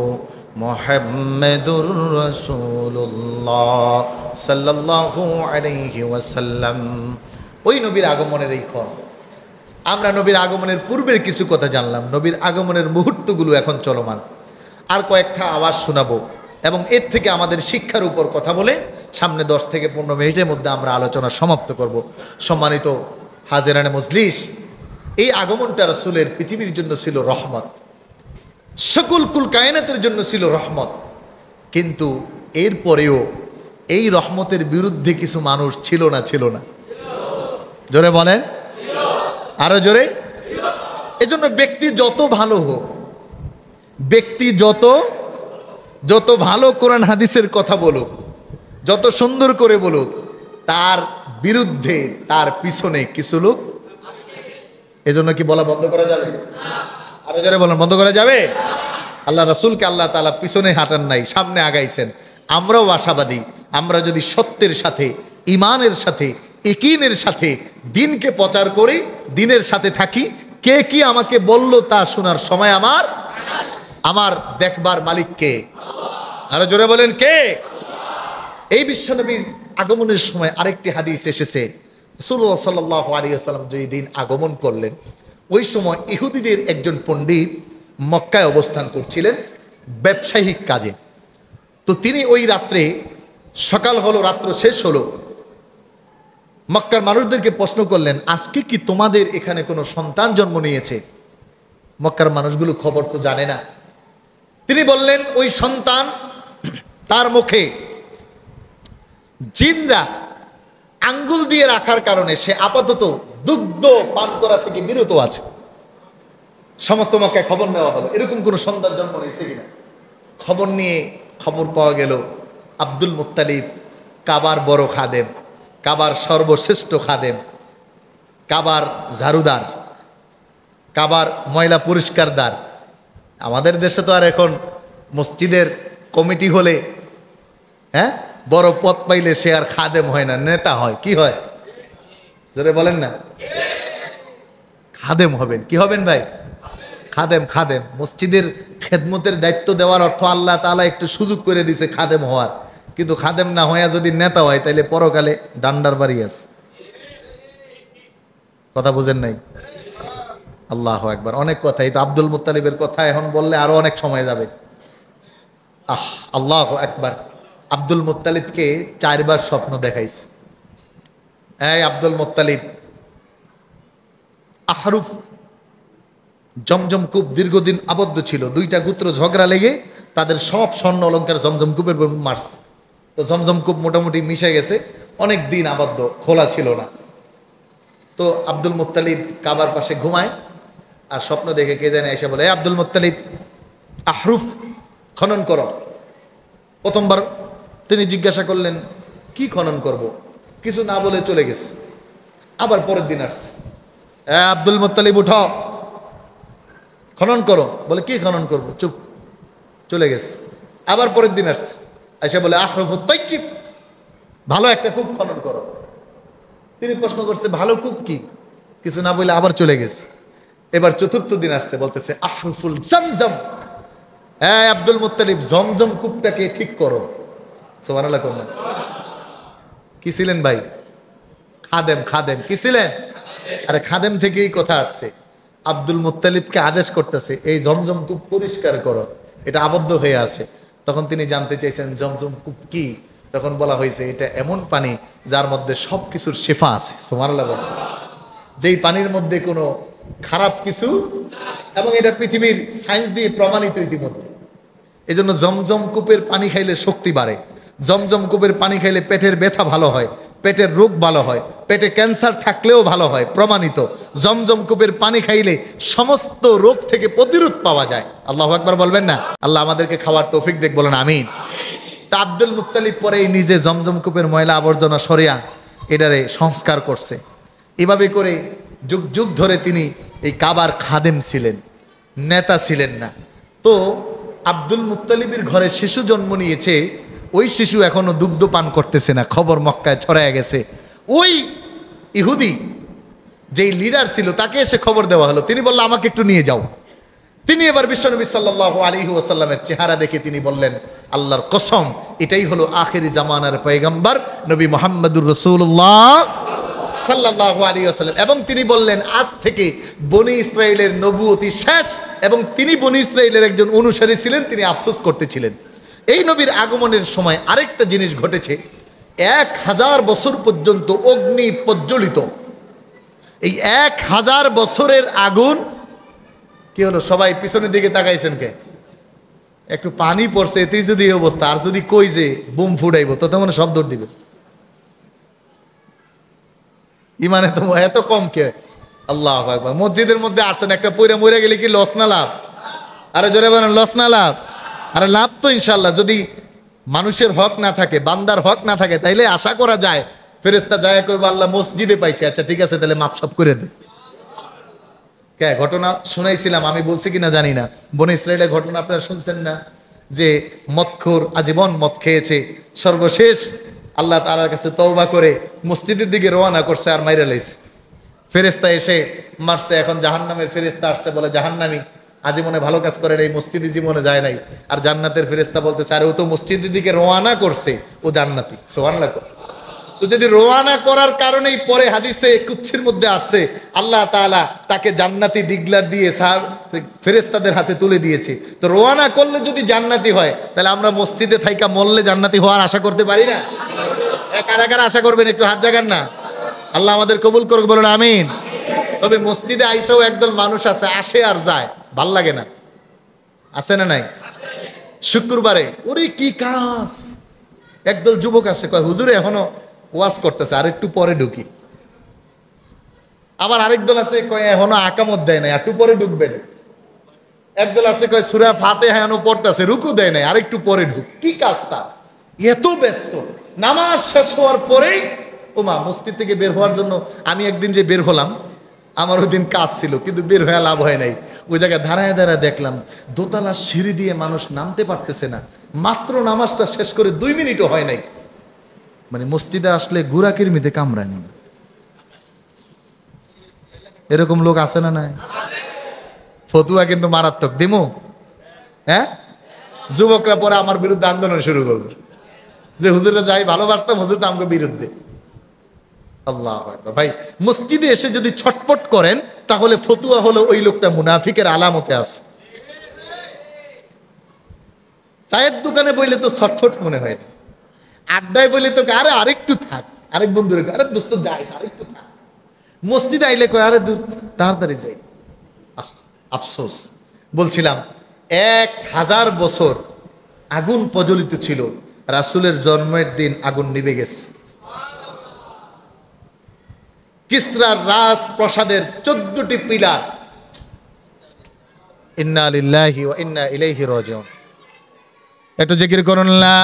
মুহাম্মাদুর রাসূলুল্লাহ সাল্লাল্লাহু আলাইহি ওয়াসাল্লাম। ওই নবীর আগমনের এই ক্ষণ, আমরা নবীর আগমনের পূর্বের কিছু কথা জানলাম, নবীর আগমনের মুহূর্তগুলো এখন চলমান। আর কয়েকটা আওয়াজ শোনাবো এবং এর থেকে আমাদের শিক্ষার উপর কথা বলে সামনে 10 থেকে 15 মিনিটের মধ্যে আমরা আলোচনা সমাপ্ত করব। সম্মানিত হাজেরানে মজলিস, এই আগমনটা রাসূলের পৃথিবীর জন্য ছিল রহমত, সকল কুল কায়নাতের জন্য ছিল রহমত। কিন্তু এরপরেও এই রহমতের বিরুদ্ধে কিছু মানুষ ছিল না? ছিল না? জোরে বলেন, আরো জোরে। এজন্য ব্যক্তি যত ভালো হোক, ব্যক্তি যত ভালো কোরআন হাদিসের কথা বলুক, যত সুন্দর করে বলুক, তার বিরুদ্ধে তার পিছনে কিছু লোক, এজন্য কি বলা বন্ধ করা যাবে? আরো জোরে বলেন, বন্ধ করা যাবে? আল্লাহ রাসূলকে আল্লাহ তাআলা পিছনে হাঁটান নাই, সামনে আগাইছেন। আমরাও আশাবাদী, আমরা যদি সত্যের সাথে, ইমানের সাথে, ইকিনের সাথে দিনকে প্রচার করি, দিনের সাথে থাকি, কে কি আমাকে বলল তা শোনার সময় আমার দেখবার মালিক কে? আরো জোরে বলেন কে? এই বিশ্বনবীর আগমনের সময় আরেকটি হাদিস এসেছে, রাসূলুল্লাহ সাল্লাল্লাহু আলাইহি ওয়াসাল্লাম যেই দিন আগমন করলেন, ওই সময় ইহুদিদের একজন পণ্ডিত মক্কায় অবস্থান করছিলেন ব্যবসায়িক কাজে। তো তিনি ওই রাত্রে, সকাল হলো, রাত্র শেষ হলো, মক্কার মানুষদেরকে প্রশ্ন করলেন, আজকে কি তোমাদের এখানে কোনো সন্তান জন্ম নিয়েছে? মক্কার মানুষগুলো খবর তো জানে না। তিনি বললেন, ওই সন্তান, তার মুখে জিনরা আঙ্গুল দিয়ে রাখার কারণে সে আপাতত দুগ্ধ পান করা থেকে বিরত আছে। সমস্ত মক্কায় খবর নেওয়া হলো, এরকম কোনো সন্তান জন্ম নিয়েছে কিনা। খবর নিয়ে খবর পাওয়া গেল আব্দুল মুত্তালিব কাবার বড় খাদেম, কাবার সর্বশ্রেষ্ঠ খাদেম, কাবার ঝাড়ুদার, কাবার ময়লা পরিষ্কারদার। আমাদের দেশে তো আর এখন মসজিদের কমিটি হলে, হ্যাঁ, বড় পদ পাইলে সে আর খাদেম হয় না, নেতা হয়। কি হয় জোরে বলেন না? খাদেম হবেন। কি হবেন ভাই? খাদেম। খাদেম মসজিদের খেদমতের দায়িত্ব দেওয়ার অর্থ আল্লাহ তাআলা একটু সুযোগ করে দিছে খাদেম হওয়ার। কিন্তু খাদেম না হইয়া যদি নেতা হয় তাইলে পরকালে ডান্ডার বাড়ি আছে। কথা বুঝেন নাই? আল্লাহু আকবার। অনেক কথা, এই তো আব্দুল মুত্তালিবের কথা এখন বললে আরো অনেক সময় যাবে। আল্লাহু আকবার। আব্দুল মুত্তালিবকে 4 বার স্বপ্ন দেখাইছে। এই আব্দুল মুত্তালিব আহরুফ জমজম কূপ দীর্ঘদিন আবদ্ধ ছিল। 2টা গোত্র ঝগড়া লেগে তাদের সব স্বর্ণ অলঙ্কার জমজম কূপের মারছে। তো জমজম কূপ মোটামুটি মিশে গেছে, অনেক দিন আবদ্ধ, খোলা ছিল না। তো আব্দুল মুত্তালিব কাবার পাশে ঘুমায়, আর স্বপ্ন দেখে কে জানে এসে বলে, আব্দুল মুত্তালিব আহরুফ খনন করো। প্রথমবার তিনি জিজ্ঞাসা করলেন কি খনন করব, কিছু না বলে চলে গেছে। আবার পরের দিন আসছে, আব্দুল মুত্তালিব উঠাও, খনন করো। বলে কি খনন করব, চুপ, চলে গেছে। আবার পরের দিন আসছে, এসে বলে আহরুফুত তাইকিব, ভালো একটা কূপ খনন করো। তিনি প্রশ্ন করছে ভালো কূপ কি, কিছু না বলে আবার চলে গেছে। এবার চতুর্থ দিন আসছে, বলতেছে আহরুফুল জমজম, আব্দুল মুত্তালিব জমজম কূপটাকে ঠিক করো। সুবহানাল্লাহ করলেন। কি ছিলেন ভাই? খাদেম। খাদেম কি ছিলেন? আরে খাদেম থেকেই কথা আসছে। আব্দুল মুত্তালিবকে আদেশ করতেছে এই জমজম কূপ পরিষ্কার করো, এটা আবদ্ধ হয়ে আছে। তখন তিনি জানতে চাইছেন জমজম কূপ কি। তখন বলা হয়েছে এটা এমন পানি যার মধ্যে সব কিছুর শেফা আছে। সুবহানাল্লাহ বলেন। যেই পানির মধ্যে কোনো খারাপ কিছু, এবং এটা পৃথিবীর সায়েন্স দিয়ে প্রমাণিত ইতিমধ্যে। এই জন্য জমজম কূপের পানি খাইলে শক্তি বাড়ে, জমজম কূপের পানি খাইলে পেটের ব্যথা ভালো হয়, পেটের রোগ ভালো হয়, পেটে ক্যান্সার থাকলেও ভালো হয়, প্রমাণিত। জমজম কূপের পানি খাইলে সমস্ত রোগ থেকে প্রতিরোধ পাওয়া যায়। আল্লাহু আকবার বলবেন না? আল্লাহ আমাদেরকে খাওয়ার তৌফিক দেখ, বলেন আমিন। তা আব্দুল মুত্তালিব পরে নিজে জমজম কূপের ময়লা আবর্জনা সরিয়া এটারে সংস্কার করছে। এভাবে করে যুগ যুগ ধরে তিনি এই কাবার খাদেম ছিলেন, নেতা ছিলেন না। তো আব্দুল মুত্তালিবের ঘরে শিশু জন্ম নিয়েছে, ওই শিশু এখনো দুগ্ধ পান করতেছে না, খবর মক্কায় ছড়ায় গেছে। ওই ইহুদি যেই লিডার ছিল তাকে এসে খবর দেওয়া হলো, তিনি বলল আমাকে একটু নিয়ে যাও। তিনি এবার বিশ্বনবী সাল্লাল্লাহু আলাইহি ওয়াসাল্লামের চেহারা দেখে তিনি বললেন আল্লাহর কসম, এটাই হলো আখিরি জামানার পয়গম্বর নবী মুহাম্মদুর রাসূলুল্লাহ সাল্লাল্লাহু আলাইহি ওয়াসাল্লাম। এবং তিনি বললেন আজ থেকে বনি ইসরাইলের নবুয়তি শেষ, এবং তিনি বনি ইসরাইলের একজন অনুসারী ছিলেন, তিনি আফসোস করতেছিলেন। এই নবীর আগমনের সময় আরেকটা জিনিস ঘটেছে, 1000 বছর পর্যন্ত অগ্নি প্রজ্বলিত। এই 1000 বছরের আগুন কি হলো? সবাই পিছনের দিকে তাকাইছেন কে? একটু পানি পড়ছে, এতেই যদি এই অবস্থা, আর যদি কই যে বুম ফুটাইব তো তেমন শব্দ দিবে। ইমানে তো এত কম কে? আল্লাহু আকবার। মসজিদের মধ্যে আসছেন, একটা পয়রা মরে গেলে কি লস না লাভ? আরে জোরে বলেন লস না লাভ? আরে লাভ তো ইনশাল্লাহ। যদি মানুষের হক না থাকে, বান্দার হক না থাকে, তাইলে আশা করা যায় ফেরেশতা যায় কইব আল্লাহ মসজিদে পাইছে, আচ্ছা ঠিক আছে তাহলে মাপ সাপ করে দে। কে ঘটনা শুনাইছিলাম, আমি বলছি কিনা জানি না, বনি ইসরাইলের ঘটনা আপনারা শুনছেন না? যে মদখোর আজীবন মদ খেয়েছে, সর্বশেষ আল্লাহ তাআলার কাছে তওবা করে মসজিদের দিকে রওনা করছে, আর মাইরা লাইছে। ফেরেশতা এসে মারছে। এখন জাহান্নামের ফেরেশতা আসছে, বলে জাহান্নামী আজীবনে ভালো কাজ করে এই মসজিদে জীবনে যায় নাই। আর জান্নাতের ফেরেশতা বলতেছে আরে ও তো মসজিদের দিকে রওনা করছে, ও জান্নাতি। সুবহানাল্লাহ। তো যদি রওনা করার কারণেই পরে হাদিসে কুচ্ছির মধ্যে আসছে আল্লাহ তাআলা তাকে জান্নাতি ডিগলার দিয়ে ফেরেশতাদের হাতে তুলে দিয়েছে, তো রওনা করলে যদি জান্নাতি হয়, তাহলে আমরা মসজিদে থাইকা মরলে জান্নাতি হওয়ার আশা করতে পারি না? কারা কারা আশা করবেন একটু হাত জাগান না? আল্লাহ আমাদের কবুল করুক, বলুন আমিন। তবে মসজিদে আইসাও একদল মানুষ আছে, আসে আর যায়, ভাল লাগে না, আছে না নাই? শুক্রবারে ওরে কি কাজ, একদল যুবক আছে কয় হুজুরে এখনো ওয়াজ করতেছে, আর একটু পরে ঢুকি। আবার আরেক দল আছে কয় এখনো আকামত দেয় নাই, একটু পরে ঢুকবেন। একদল আছে কয় সূরা ফাতিহা এখনো পড়তেছে, রুকু দেয় নাই, আর একটু পরে ঢুক। কি কাজ তা? এত ব্যস্ত। নামাজ শেষ হওয়ার পরেই ওমা মসজিদ থেকে বের হওয়ার জন্য আমি একদিন যে বের হলাম, আমার ওই দিন কাজ ছিল কিন্তু বের হয়ে লাভ হয় নাই। ওই জায়গায় দাঁড়ায় দাঁড়ায় দেখলাম দোতলা সিঁড়ি দিয়ে মানুষ নামতে পারতেছে না। মাত্র নামাজটা শেষ করে 2 মিনিটও হয় নাই। মানে মসজিদে আসলে গুড়া কিরমিতে কামড়ায় না, এরকম লোক আছে না? নাই? ফতুয়া কিন্তু মারাত্মক দিমু। হ্যাঁ, যুবকরা পরে আমার বিরুদ্ধে আন্দোলন শুরু করবে যে হুজুরে যাই ভালোবাসতাম, হুজুর তো আমাকে বিরুদ্ধে। আল্লাহু আকবার। ভাই মসজিদে এসে যদি ছটপট করেন তাহলে ফতুয়া হলো ওই লোকটা মুনাফিকের আলামতে আছে। চায়ের দোকানে বইলে তো ছটফট মনে হয় না, আড্ডায় বইলে তো আরে আরেকটু থাক, আরেক বন্ধুরে আরে দোস্ত যাইস আরেকটু থাক। মসজিদে আইলে কয় আরে দূর তাড়াতাড়ি যাই। আফসোস। বলছিলাম 1000 বছর আগুন প্রজ্বলিত ছিল, রাসূলের জন্মের দিন আগুন নিভে গেছে। কিসরার রাজপ্রাসাদের 14টি পিলার। ইন্না লিল্লাহি ওয়া ইন্না ইলাইহি রাজিউন। একটু জিকির করুন লা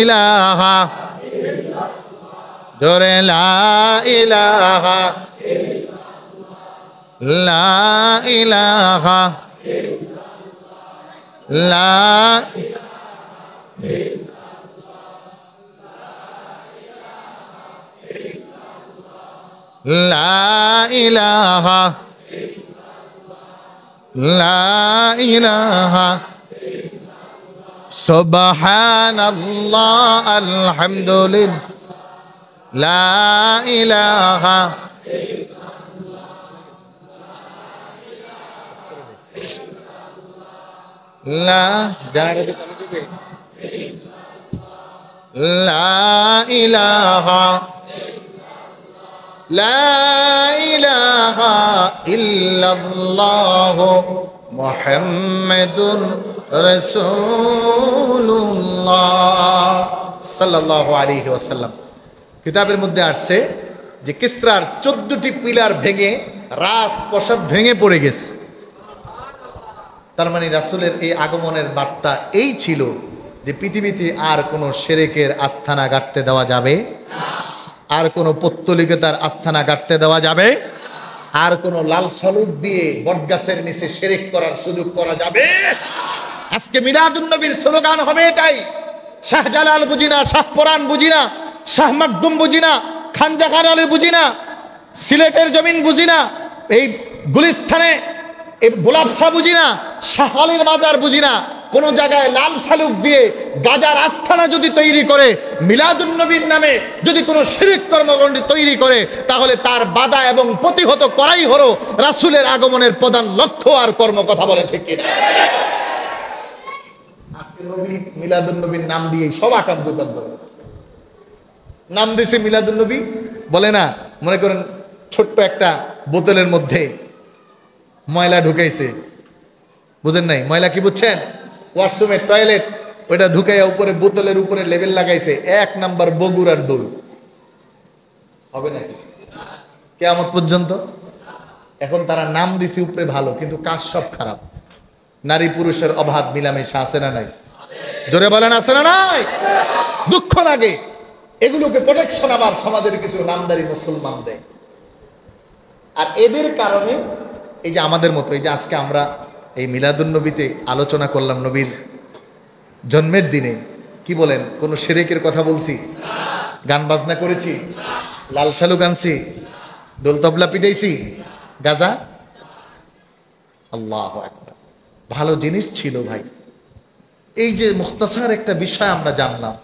ইলাহা ইল্লাল্লাহ, জোরে লা ইলাহা ইল্লাল্লাহ, লা ইলাহা ইল্লাল্লাহ, লা লা ইলাহা লা ইলাহা সুবহানাল্লাহ আলহামদুলিল্লাহ লা ইলাহা লা জানারে চালু দিবে লা ইলাহা লা ইলাহা ইল্লাল্লাহ মুহাম্মাদুর রাসূলুল্লাহ সাল্লাল্লাহু আলাইহি ওয়াসাল্লাম। কিতাবের মধ্যে আসছে যে কিসরার 14টি পিলার ভেঙে রাজপ্রাসাদ ভেঙে পড়ে গেছে। তার মানে রাসূলের এই আগমনের বার্তা এই ছিল যে পৃথিবীতে আর কোনো শিরকের আস্থানা গাড়তে দেওয়া যাবে না, আর কোনো পৌত্তলিকতার আস্থানা গাড়তে দেওয়া যাবে, আর কোনো লাল সালুক দিয়ে বটগাছের নিচে শিরক করার সুযোগ করা যাবে। আজকে মিলাদুন নবীর স্লোগান হবে এটাই, শাহজালাল বুঝি না, শাহপরান বুঝি না, শাহ মাকদুম বুঝি না, খানজাহার আলী বুঝি না, সিলেটের জমিন বুঝি না, এই গুলিস্তানে এই গোলাপ শাহ বুঝি না, শাহ আলীর মাজার বুঝি না। কোন জায়গায় লাল শালুক দিয়ে গাজার আস্থানা যদি তৈরি করে, মিলাদুন নবীর নামে যদি কোনো শিরক কর্মকাণ্ড তৈরি করে, তাহলে তার বাধা এবং প্রতিহত করাই হলো রাসূলের আগমনের প্রধান লক্ষ্য আর কর্ম। কথা বলে ঠিক কিনা? আজকে নবী মিলাদুন নবীর নাম দিয়ে সব আকাম দোকান করে নাম দিয়েছে মিলাদুন নবী। বলে না, মনে করেন ছোট্ট একটা বোতলের মধ্যে ময়লা ঢুকাইছে, বুঝেন নাই? ময়লা কি বুঝছেন? ওয়াশরুমের টয়লেট, ওইটা ঢুকাইয়া উপরে বোতলের উপরে লেবেল লাগাইছে 1 নাম্বার বগুড়ার দই। হবে নাকি কিয়ামত পর্যন্ত? এখন তারা নাম দিছে উপরে ভালো, কিন্তু কাজ সব খারাপ। নারী পুরুষের অবাধ মিলামেশা আছে না নাই? জোরে বলেন আছে না নাই? দুঃখ লাগে। এগুলোকে প্রোটেকশন আবার সমাজের কিছু নামদারি মুসলমান দেয়। আর এদের কারণে এই যে আমাদের মতো, এই যে আজকে আমরা এই মিলাদুন নবীতে আলোচনা করলাম নবীর জন্মের দিনে, কি বলেন কোনো শিরকের কথা বলছি? গান বাজনা করেছি? লাল শালু গানছি? ডোল তবলা পিটাইছি? গাজা? আল্লাহু আকবার। ভালো জিনিস ছিল ভাই। এই যে মুখতাসার একটা বিষয় আমরা জানলাম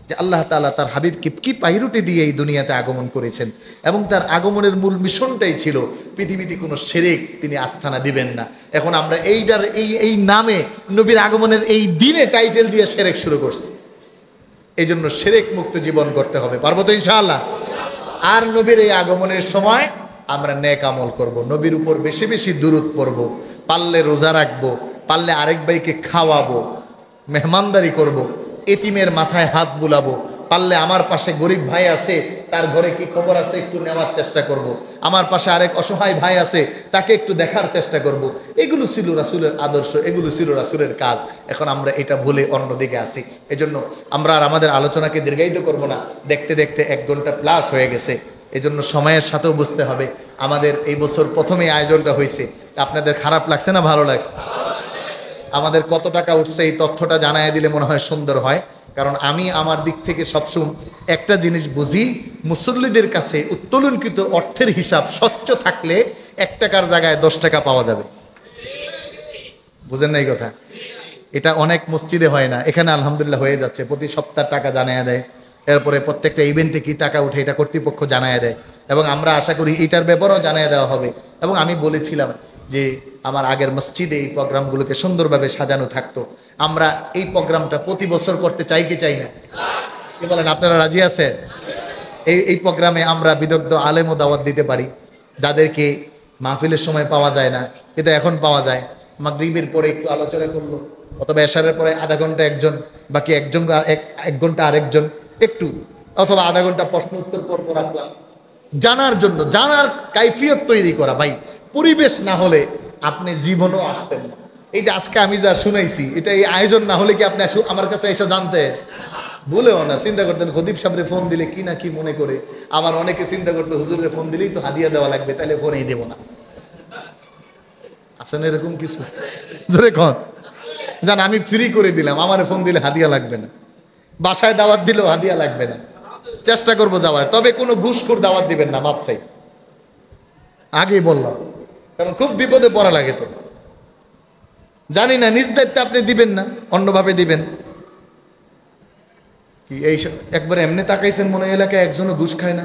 যে আল্লাহ তাআলা তার হাবিবকে কি পাইরুটি দিয়ে এই দুনিয়াতে আগমন করেছেন, এবং তার আগমনের মূল মিশনটাই ছিল পৃথিবীতে কোনো শিরক তিনি আস্থানা দিবেন না। এখন আমরা এইটার এই নামে নবীর আগমনের এই দিনে টাইটেল দিয়ে শিরক শুরু করছি। এই জন্য শিরক মুক্ত জীবন করতে হবে। পারবো তো ইনশাআল্লাহ? আর নবীর এই আগমনের সময় আমরা নেক আমল করব, নবীর উপর বেশি বেশি দুরূদ পড়ব, পারলে রোজা রাখবো, পারলে আরেক ভাইকে খাওয়াবো, মেহমানদারি করব, এতিমের মাথায় হাত বুলাবো, পারলে আমার পাশে গরিব ভাই আছে, তার ঘরে কি খবর আছে একটু নেওয়ার চেষ্টা করব। আমার পাশে আরেক অসহায় ভাই আছে, তাকে একটু দেখার চেষ্টা করব। এগুলো ছিল রাসূলের আদর্শ, এগুলো ছিল রাসূলের কাজ। এখন আমরা এটা ভুলে অন্যদিকে আসি। এজন্য আমরা আর আমাদের আলোচনাকে দীর্ঘায়িত করব না। দেখতে দেখতে 1 ঘন্টা প্লাস হয়ে গেছে। এজন্য সময়ের সাথেও বুঝতে হবে। আমাদের এই বছর প্রথমেই আয়োজনটা হয়েছে, আপনাদের খারাপ লাগছে না ভালো লাগছে? আমাদের কত টাকা উঠছে এই তথ্যটা জানায় দিলে মনে হয় সুন্দর হয়। কারণ আমি আমার দিক থেকে সবসময় একটা জিনিস বুঝি, মুসল্লিদের কাছে উত্তোলনকৃত অর্থের হিসাব স্বচ্ছ থাকলে 1 টাকার জায়গায় 10 টাকা পাওয়া যাবে। বুঝেন না এই কথা? এটা অনেক মসজিদে হয় না, এখানে আলহামদুলিল্লাহ হয়ে যাচ্ছে। প্রতি সপ্তাহ টাকা জানায় দেয়, এরপরে প্রত্যেকটা ইভেন্টে কি টাকা উঠে এটা কর্তৃপক্ষ জানায় দেয়, এবং আমরা আশা করি এটার ব্যাপারেও জানিয়ে দেওয়া হবে। এবং আমি বলেছিলাম যে আমার আগের মসজিদে এই প্রোগ্রামগুলোকে সুন্দরভাবে সাজানো থাকতো। আমরা এই প্রোগ্রামটা প্রতি বছর করতে চাই কি চাই না? কি বলেন, আপনারা রাজি আছেন? এই প্রোগ্রামে আমরা বিদগ্ধ আলেম ও দাওয়াত দিতে পারি, যাদেরকে মাহফিলের সময় পাওয়া যায় না, কিন্তু এখন পাওয়া যায়। মাগরিবের পরে একটু আলোচনা করলো, অথবা এশারের পরে আধা ঘন্টা একজন, বাকি এক ঘন্টা আরেকজন একটু, অথবা আধা ঘন্টা প্রশ্ন উত্তর পর্ব রাখলাম, জানার জন্য, জানার কাইফিয়ত তৈরি করা। ভাই, পরিবেশ না হলে আপনি জীবনও আসতেন না। এই যে আজকে আমি যা শুনাইছি, এটা এই আয়োজন না হলে কি আপনি আমার কাছে এসে জানতেন? বলেও না, চিন্তা করতেন খতিব সাহেবরে ফোন দিলে কি না কি মনে করে। আবার অনেকে চিন্তা করতে হুজুরের ফোন দিলেই তো হাদিয়া দেওয়া লাগবে, তাহলে ফোনেই দেবো না। আসেন এরকম কিছু? জোরে কন। জান, আমি ফ্রি করে দিলাম, আমার ফোন দিলে হাদিয়া লাগবে না, বাসায় দাওয়াত দিলেও হাদিয়া লাগবে না। চেষ্টা করবো যাওয়ার, তবে কোনো ঘুষখোর দাওয়াত দিবেন না, মাপ চাই। আগেই বললাম, কারণ খুব বিপদে পড়া লাগে। তো জানি না নিজ দায়িত্বে আপনি দিবেন না, অন্যভাবে দিবেন। কি এই একবার এমনি তাকাইছেন মনে এলাকায় একজনও ঘুষ খায় না?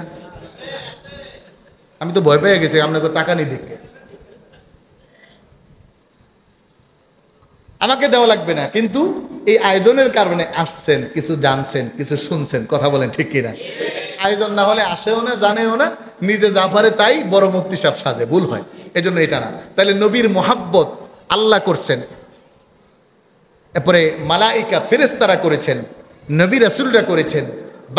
আমি তো ভয় পেয়ে গেছি আপনাকে তাকানি দেখে। আমাকে দেওয়া লাগবে না, কিন্তু এই আয়োজনের কারণে আসছেন, কিছু জানছেন, কিছু শুনছেন। কথা বলেন ঠিক কিনা? আয়োজন না হলে আসেও না, জানেও না, নিজে যা পারে তাই বড় মুফতি সাহেব সাজে, ভুল হয়। এজন্য এটা না। তাহলে নবীর মোহাব্বত আল্লাহ করছেন, এরপরে মালাইকা ফেরেশতারা করেছেন, নবী রাসূলরা করেছেন,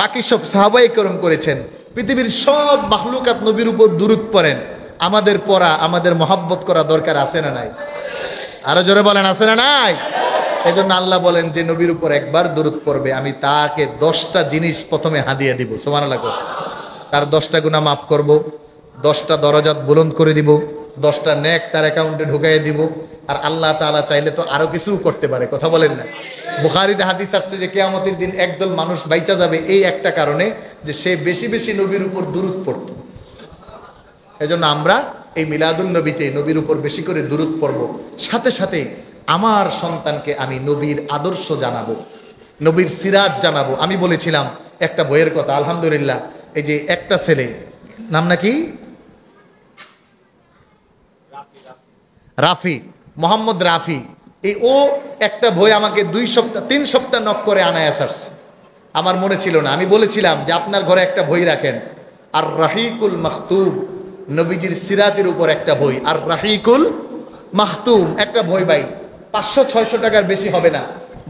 বাকি সব সাহাবায়ে কেরাম করেছেন। পৃথিবীর সব মাখলুকাত নবীর উপর দুরূদ পড়েন। আমাদের পড়া, আমাদের মোহাব্বত করা দরকার আছে না নাই? আরো জোরে বলেন, আছে না নাই? এজন্য আল্লাহ বলেন যে নবীর উপর একবার দুরূদ পড়বে, আমি তাকে 10টা জিনিস প্রথমে হাদিয়া দিব। সুবহানাল্লাহ। তার 10টা গুনাহ মাফ করব, 10টা দরজাত বুলন্দ করে দিব, 10টা নেক তার অ্যাকাউন্টে ঢুকাইয়ে দিব। আর আল্লাহ তাআলা চাইলে তো আরো কিছু করতে পারে। কথা বলেন না? বুখারীতে হাদিস আসছে যে কিয়ামতের দিন একদল মানুষ বাইচা যাবে এই একটা কারণে, যে সে বেশি বেশি নবীর উপর দুরূদ পড়ত। এজন্য আমরা এই মিলাদুন নবীতে নবীর উপর বেশি করে দুরূদ পড়ব। সাথে সাথে আমার সন্তানকে আমি নবীর আদর্শ জানাবো, নবীর সিরাত জানাবো। আমি বলেছিলাম একটা বইয়ের কথা, আলহামদুলিল্লাহ, এই যে একটা ছেলে, নাম নাকি রাফি, মোহাম্মদ রাফি, এই ও একটা বই আমাকে 3 সপ্তাহ নক করে আনায় আসছে। আমার মনে ছিল না। আমি বলেছিলাম যে আপনার ঘরে একটা বই রাখেন, আর রাহিকুল মাখতুম, নবীজির সিরাতের উপর একটা বই, আর রাহিকুল মাখতুম একটা বই। ভাই 500-600 টাকার বেশি হবে না,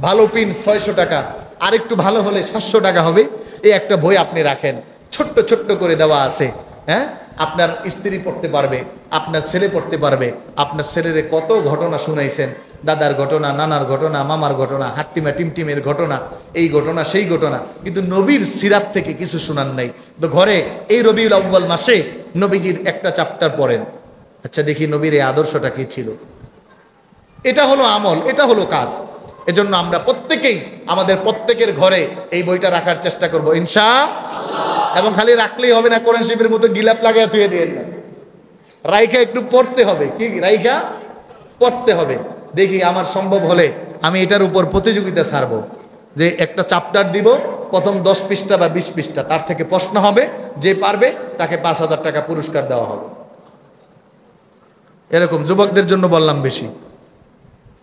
ভালো প্রিন্ট 600 টাকা, আর একটু ভালো হলে 700 টাকা হবে। এই একটা বই আপনি রাখেন, ছোট্ট ছোট্ট করে দেওয়া আছে। হ্যাঁ, আপনার স্ত্রী পড়তে পারবে, আপনার ছেলে পড়তে পারবে। আপনার ছেলেরে কত ঘটনা শুনাইছেন, দাদার ঘটনা, নানার ঘটনা, মামার ঘটনা, হাট্টিমা টিমটিমের ঘটনা, এই ঘটনা সেই ঘটনা, কিন্তু নবীর সিরাত থেকে কিছু শোনান নাই। তো ঘরে এই রবিউল আউয়াল মাসে নবীজির একটা চ্যাপ্টার পড়েন। আচ্ছা দেখি নবীর এই আদর্শটা কি ছিল। এটা হলো আমল, এটা হলো কাজ। এজন্য আমরা প্রত্যেকেই আমাদের প্রত্যেকের ঘরে এই বইটা রাখার চেষ্টা করব ইনশাআল্লাহ। এবং খালি রাখলেই হবে না, কোরআন শরীফের মতো গিলাপ লাগায় থুয়ে দিয়েন না, রাইখা একটু পড়তে হবে। কি রাইখা পড়তে হবে। দেখি আমার সম্ভব হলে আমি এটার উপর প্রতিযোগিতা ছাড়বো, যে একটা চ্যাপ্টার দিব, প্রথম 10 পৃষ্ঠা বা 20 পৃষ্ঠা, তার থেকে প্রশ্ন হবে, যে পারবে তাকে 5,000 টাকা পুরস্কার দেওয়া হবে। এরকম যুবকদের জন্য বললাম বেশি,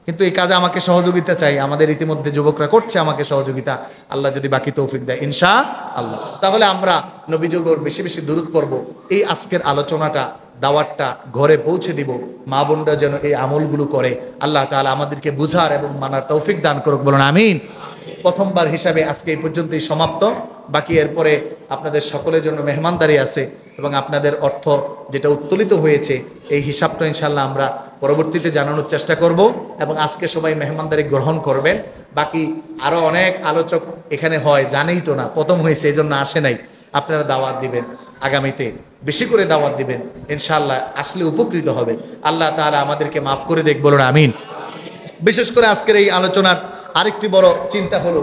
কিন্তু এই কাজে আমাকে সহযোগিতা চাই। আমাদের ইতিমধ্যে যুবকরা করছে আমাকে সহযোগিতা, আল্লাহ যদি বাকি তৌফিক দেয় ইনশাআল্লাহ, তাহলে আমরা নবীজির উপর বেশি বেশি দুরূদ পড়ব। এই আজকের আলোচনাটা, দাওয়াতটা ঘরে পৌঁছে দিব, মা বোনরা যেন এই আমলগুলো করে। আল্লাহ তাআলা আমাদেরকে বুঝার এবং মানার তৌফিক দান করুক, বলুন আমিন। প্রথমবার হিসাবে আজকে এই পর্যন্তই সমাপ্ত। বাকি এরপরে আপনাদের সকলের জন্য মেহমানদারি আছে এবং আপনাদের অর্থ যেটা উত্তোলিত হয়েছে এই হিসাবটা ইনশাল্লাহ আমরা পরবর্তীতে জানানোর চেষ্টা করব এবং আজকে সবাই মেহমানদারি গ্রহণ করবেন। বাকি আরও অনেক আলোচক এখানে হয়, জানেই তো না, প্রথম হয়েছে এই জন্য আসে নাই। আপনারা দাওয়াত দিবেন, আগামীতে বেশি করে দাওয়াত দিবেন, ইনশাআল্লাহ আসলে উপকৃত হবে। আল্লাহ তাআলা আমাদেরকে মাফ করে দেখ, বলুন আমিন। বিশেষ করে আজকের এই আলোচনার আরেকটি বড় চিন্তা হলো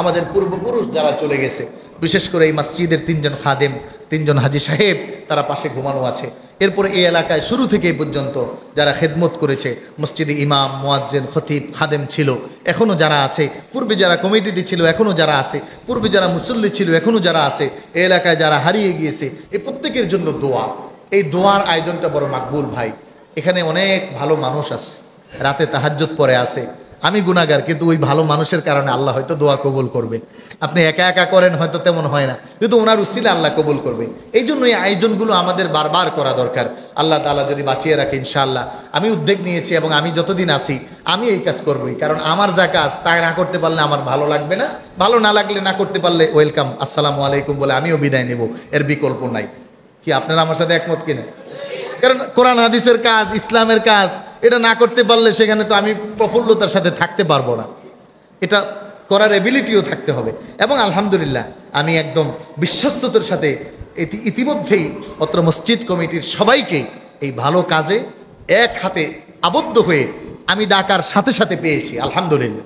আমাদের পূর্বপুরুষ যারা চলে গেছে, বিশেষ করে এই মসজিদের 3জন খাদেম, 3জন হাজি সাহেব, তারা পাশে ঘুমানো আছে। এরপরে এই এলাকায় শুরু থেকে এই পর্যন্ত যারা খেদমত করেছে, মসজিদে ইমাম, মুয়াজ্জিন, খতিব, খাদেম ছিল, এখনও যারা আছে, পূর্বে যারা কমিটিতে ছিল এখনও যারা আছে, পূর্বে যারা মুসল্লি ছিল এখনও যারা আছে, এই এলাকায় যারা হারিয়ে গিয়েছে, এই প্রত্যেকের জন্য দোয়া। এই দোয়ার আয়োজনটা বড় মাকবুল ভাই। এখানে অনেক ভালো মানুষ আছে, রাতে তাহাজ্জুদ পড়ে আছে। আমি গুনাহগার, কিন্তু ওই ভালো মানুষের কারণে আল্লাহ হয়তো দোয়া কবুল করবে। আপনি একা একা করেন হয়তো তেমন হয় না, কিন্তু ওনার উসিলে আল্লাহ কবুল করবে। এই জন্য এই আয়োজনগুলো আমাদের বারবার করা দরকার। আল্লাহ তাআলা যদি বাঁচিয়ে রাখে ইনশাআল্লাহ, আমি উদ্যোগ নিয়েছি এবং আমি যতদিন আসি আমি এই কাজ করবই। কারণ আমার যা কাজ তা না করতে পারলে আমার ভালো লাগবে না, ভালো না লাগলে না করতে পারলে ওয়েলকাম, আসসালামু আলাইকুম বলে আমিও বিদায় নেব, এর বিকল্প নাই। কি আপনারা আমার সাথে একমত কিনা? কারণ কোরআন হাদিসের কাজ, ইসলামের কাজ, এটা না করতে পারলে সেখানে তো আমি প্রফুল্লতার সাথে থাকতে পারবো না। এটা করার এবিলিটিও থাকতে হবে। এবং আলহামদুলিল্লাহ আমি একদম বিশ্বস্ততার সাথে ইতিমধ্যেই অত্র মসজিদ কমিটির সবাইকে এই ভালো কাজে এক হাতে আবদ্ধ হয়ে আমি ডাকার সাথে সাথে পেয়েছি, আলহামদুলিল্লাহ।